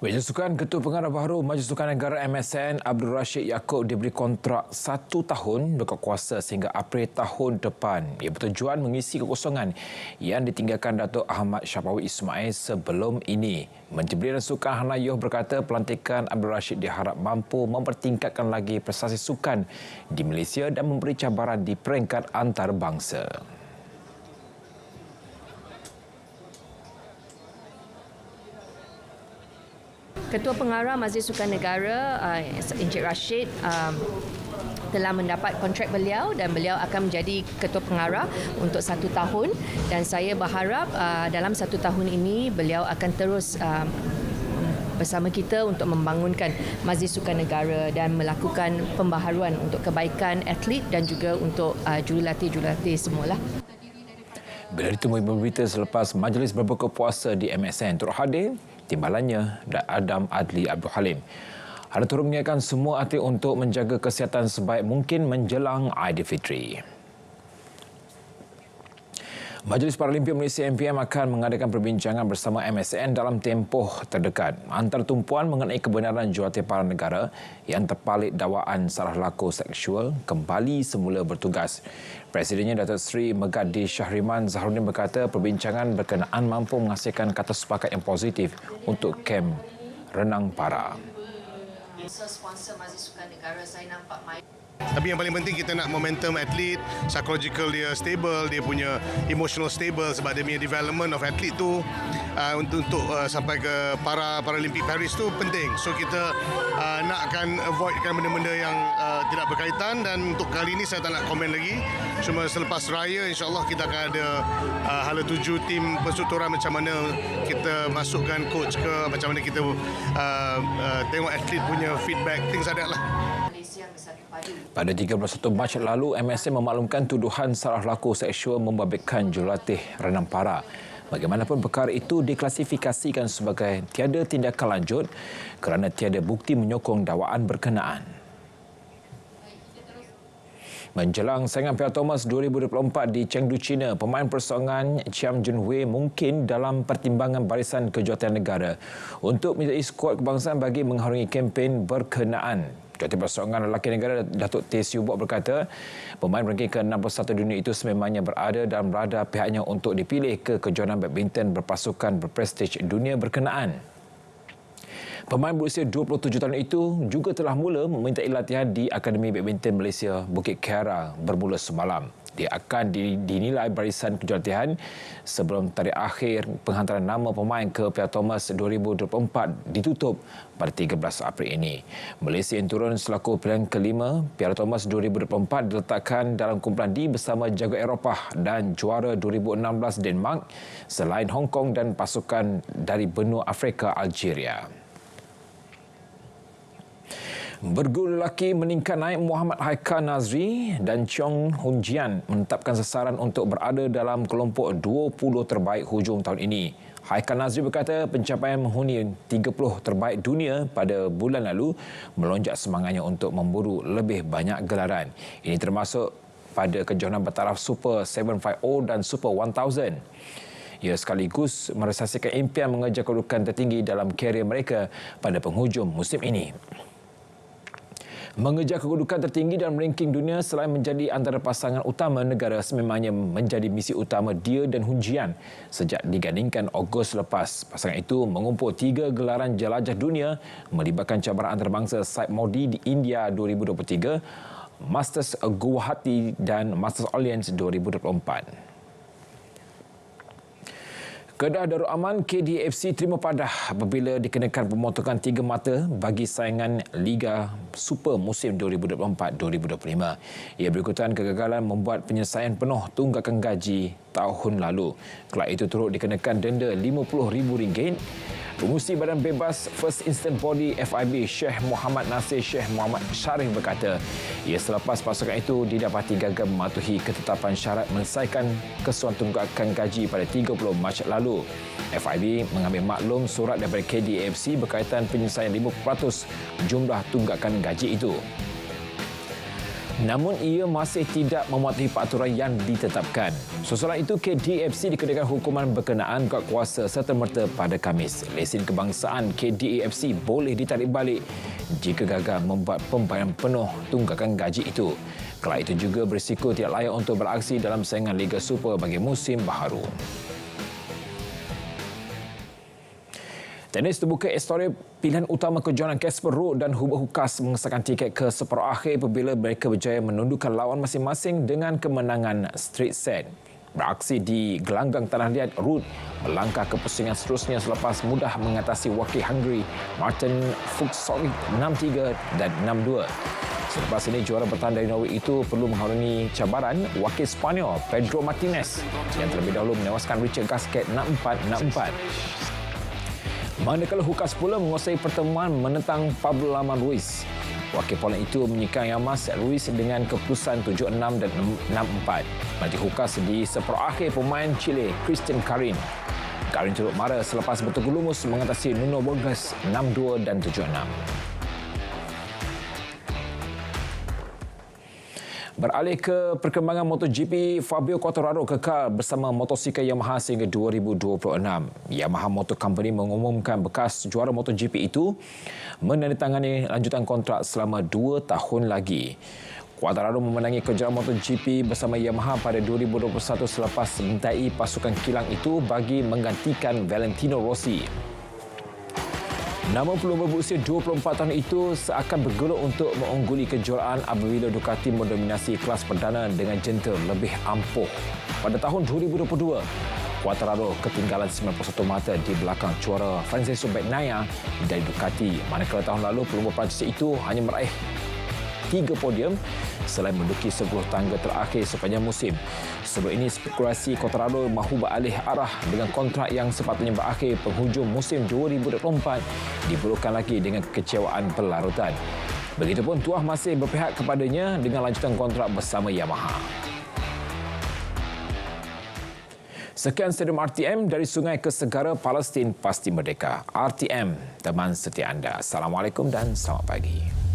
Majlis Sukan Ketua Pengarah Baharu Majlis Sukan Negara MSN Abdul Rashid Yaakob diberi kontrak 1 tahun berkuasa sehingga April tahun depan. Ia bertujuan mengisi kekosongan yang ditinggalkan Datuk Ahmad Syafawi Ismail sebelum ini. Menteri Belia dan Sukan Hana Yoh berkata pelantikan Abdul Rashid diharap mampu mempertingkatkan lagi prestasi sukan di Malaysia dan memberi cabaran di peringkat antarabangsa. Ketua Pengarah Majlis Sukan Negara Encik Rashid telah mendapat kontrak beliau dan beliau akan menjadi Ketua Pengarah untuk 1 tahun dan saya berharap dalam 1 tahun ini beliau akan terus bersama kita untuk membangunkan Majlis Sukan Negara dan melakukan pembaharuan untuk kebaikan atlet dan juga untuk jurulatih-jurulatih semualah. Bila ditemui berita selepas majlis berbuka puasa di MSN turut hadir timbalannya Adam Adli Abdul Halim. Hana turut mengingatkan semua atlet untuk menjaga kesihatan sebaik mungkin menjelang Aidilfitri. Majlis Paralimpik Malaysia MPM akan mengadakan perbincangan bersama MSN dalam tempoh terdekat. Antara tumpuan mengenai kebenaran jurulatih para negara yang terpalit dakwaan salah laku seksual kembali semula bertugas. Presidennya Datuk Seri Megadi Syahriman Zahrudin berkata perbincangan berkenaan mampu menghasilkan kata sepakat yang positif untuk kem renang para. Sponsor Majlis Sukan Negara saya nampak main. Tapi yang paling penting kita nak momentum atlet, psychological dia stable, dia punya emotional stable sebab dia punya development of atlet tu untuk sampai ke Paralimpik Paris tu penting. So kita nakkan avoidkan benda-benda yang tidak berkaitan dan untuk kali ini saya tak nak komen lagi. Cuma selepas raya insya-Allah kita akan ada hala tuju tim pensuturan macam mana kita masukkan coach ke macam mana kita tengok atlet punya feedback, things like that lah. Pada 31 Mac lalu, MSN memaklumkan tuduhan salah laku seksual membabitkan jurulatih renang para. Bagaimanapun perkara itu diklasifikasikan sebagai tiada tindakan lanjut kerana tiada bukti menyokong dakwaan berkenaan. Menjelang saingan Piala Thomas 2024 di Chengdu, China, pemain persaingan Chiam Junhui mungkin dalam pertimbangan barisan kejuaraan negara untuk menyertai skuad kebangsaan bagi mengharungi kempen berkenaan. Jurulatih persaingan lelaki negara Datuk Teh Siew Bock berkata pemain ranking ke-61 dunia itu sememangnya berada dalam radar pihaknya untuk dipilih ke kejuaraan badminton berpasukan berprestij dunia berkenaan. Pemain berusia 27 tahun itu juga telah mula memintai latihan di Akademi Badminton Malaysia Bukit Kiara bermula semalam. Dia akan dinilai barisan kejuratihan sebelum tarikh akhir penghantaran nama pemain ke Piala Thomas 2024 ditutup pada 13 April ini. Malaysia yang turun selaku pilihan kelima Piala Thomas 2024 diletakkan dalam kumpulan D bersama jago Eropah dan juara 2016 Denmark selain Hong Kong dan pasukan dari benua Afrika Algeria. Berguru lelaki meningkat naik Muhammad Haikal Nazri dan Cheong Hun Jian menetapkan sasaran untuk berada dalam kelompok 20 terbaik hujung tahun ini. Haikal Nazri berkata pencapaian menghuni 30 terbaik dunia pada bulan lalu melonjak semangatnya untuk memburu lebih banyak gelaran. Ini termasuk pada kejohanan bertaraf Super 750 dan Super 1000. Ia sekaligus merealisasikan impian mengejar kedudukan tertinggi dalam karier mereka pada penghujung musim ini. Mengejar kedudukan tertinggi dalam ranking dunia selain menjadi antara pasangan utama negara sememangnya menjadi misi utama dia dan Hun Jian sejak digandingkan Ogos lepas. Pasangan itu mengumpul 3 gelaran jelajah dunia melibatkan cabaran antarabangsa Saib Modi di India 2023, Masters Guwahati dan Masters Orleans 2024. Kedah Darul Aman KDFC terima padah apabila dikenakan pemotongan 3 mata bagi saingan Liga Super musim 2024-2025. Ia berikutan kegagalan membuat penyelesaian penuh tunggakan gaji tahun lalu. Kelab itu turut dikenakan denda RM50,000. Pengurusi Badan Bebas First Instant Body FIB Sheikh Muhammad Nasir Sheikh Muhammad Sharif berkata ia selepas pasukan itu didapati gagal mematuhi ketetapan syarat menyelesaikan keseluruhan tunggakan gaji pada 30 Mac lalu. FIB mengambil maklum surat daripada KDFC berkaitan penyelesaian 50% jumlah tunggakan gaji itu. Namun ia masih tidak mematuhi peraturan yang ditetapkan. Susulan itu, KDAFC dikenakan hukuman berkenaan kuat kuasa serta-merta pada Khamis. Lesen kebangsaan KDAFC boleh ditarik balik jika gagal membuat pembayaran penuh tunggakan gaji itu. Kelab itu juga berisiko tidak layak untuk beraksi dalam saingan Liga Super bagi musim baharu. Tenis terbuka Astoria pilihan utama kejohanan Casper Ruud dan Hubert Hurkacz mengesahkan tiket ke separuh akhir apabila mereka berjaya menundukkan lawan masing-masing dengan kemenangan straight set. Beraksi di gelanggang tanah liat, Ruud melangkah ke pusingan seterusnya selepas mudah mengatasi wakil Hungary Martin Fucsovics 6-3 dan 6-2. Selepas ini, juara bertahan dari Norway itu perlu mengharungi cabaran wakil Sepanyol Pedro Martinez yang terlebih dahulu menewaskan Richard Gasquet 6-4, 6-4. Manakala Hurkacz pula menguasai pertemuan menentang Pablo Lamar Ruiz. Wakil Poland itu menyikang Yamas Ruiz dengan keputusan 7-6 dan 6-4. Maju Hurkacz di separuh akhir pemain Chile Cristian Garin. Garin turut mara selepas bertegur lumus mengatasi Nuno Burgos 6-2 dan 7-6. Beralih ke perkembangan MotoGP, Fabio Quartararo kekal bersama motosikal Yamaha sehingga 2026. Yamaha Motor Company mengumumkan bekas juara MotoGP itu menandatangani lanjutan kontrak selama 2 tahun lagi. Quartararo memenangi kejuaraan MotoGP bersama Yamaha pada 2021 selepas mentai pasukan kilang itu bagi menggantikan Valentino Rossi. Namun pelumba berusia 24 tahun itu seakan bergeluk untuk mengungguli kejuaraan apabila Ducati mendominasi kelas perdana dengan jentera lebih ampuh. Pada tahun 2022, Quartararo ketinggalan 91 mata di belakang juara Francesco Bagnaia dari Ducati. Manakala tahun lalu pelumba Perancis itu hanya meraih 3 podium selain menduduki 10 tangga terakhir sepanjang musim. Sebelum ini, spekulasi Quartararo mahu beralih arah dengan kontrak yang sepatutnya berakhir penghujung musim 2024 diperlukan lagi dengan kekecewaan berlarutan. Begitupun tuah masih berpihak kepadanya dengan lanjutan kontrak bersama Yamaha. Sekian Stadium RTM dari Sungai ke Segara, Palestin pasti merdeka. RTM, teman setia anda. Assalamualaikum dan selamat pagi.